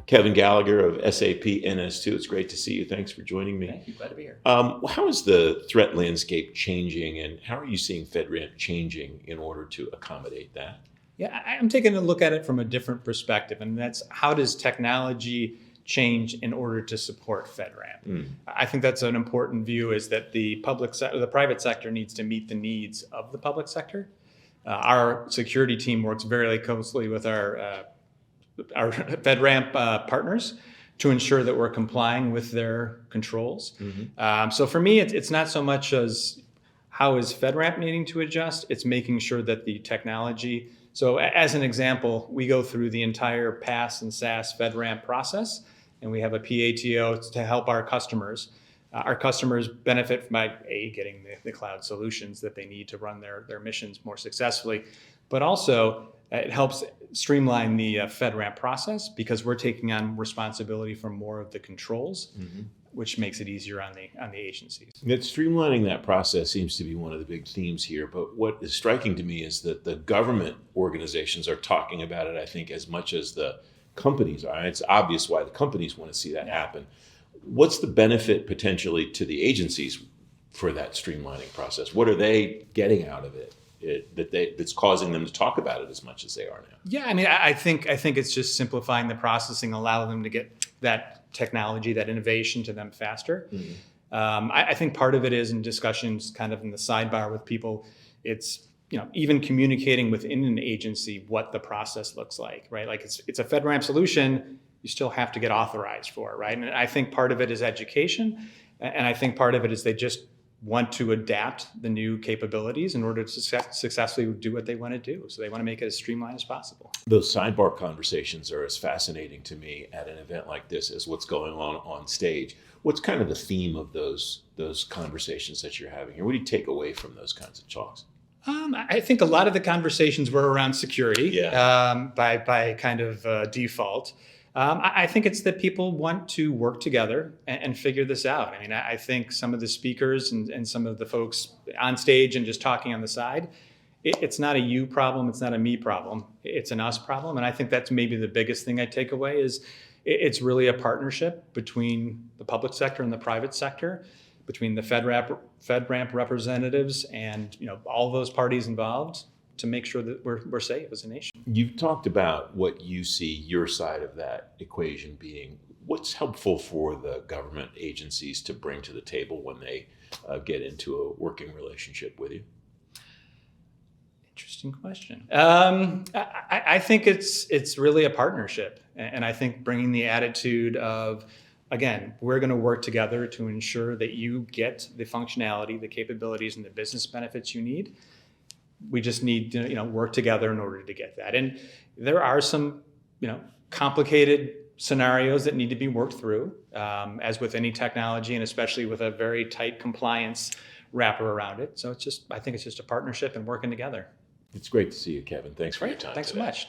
Kevin Gallagher of SAP NS2. It's great to see you. Thanks for joining me. Thank you. Glad to be here. How is the threat landscape changing, and how are you seeing FedRAMP changing in order to accommodate that? Yeah, I'm taking a look at it from a different perspective, and that's how does technology change in order to support FedRAMP? I think that's an important view, is that the private sector needs to meet the needs of the public sector. Our security team works very closely with our FedRAMP partners to ensure that we're complying with their controls. So for me, it's not so much as how is FedRAMP needing to adjust, it's making sure that the technology. So as an example, we go through the entire PaaS and SaaS FedRAMP process, and we have a PATO to help our customers. Our customers benefit by getting the cloud solutions that they need to run their missions more successfully, but also it helps streamline the FedRAMP process because we're taking on responsibility for more of the controls, which makes it easier on the agencies. Streamlining that process seems to be one of the big themes here, but what is striking to me is that the government organizations are talking about it, I think, as much as the companies are. It's obvious why the companies want to see that happen. What's the benefit potentially to the agencies for that streamlining process? What are they getting out of it that's causing them to talk about it as much as they are now? Yeah, I mean, I think it's just simplifying the processing, allowing them to get that technology, that innovation to them faster. I think part of it is in discussions kind of in the sidebar with people, it's even communicating within an agency what the process looks like, right? Like it's a FedRAMP solution, you still have to get authorized for it, right? And I think part of it is education, and I think part of it is they just want to adapt the new capabilities in order to successfully do what they want to do. So they want to make it as streamlined as possible. Those sidebar conversations are as fascinating to me at an event like this as what's going on stage. What's kind of the theme of those conversations that you're having here? What do you take away from those kinds of talks? I think a lot of the conversations were around security by kind of default. I think it's that people want to work together and figure this out. I mean, I think some of the speakers and some of the folks on stage and just talking on the side, it's not a you problem, it's not a me problem, it's an us problem. And I think that's maybe the biggest thing I take away is it's really a partnership between the public sector and the private sector, between the FedRAMP representatives and all those parties involved to make sure that we're safe as a nation. You've talked about what you see your side of that equation being. What's helpful for the government agencies to bring to the table when they get into a working relationship with you? Interesting question. I think it's really a partnership, and I think bringing the attitude of, again, we're going to work together to ensure that you get the functionality, the capabilities, and the business benefits you need. We just need to work together in order to get that. And there are some complicated scenarios that need to be worked through, as with any technology, and especially with a very tight compliance wrapper around it. So I think it's just a partnership and working together. It's great to see you, Kevin. Thanks for your time. Thanks today. so much.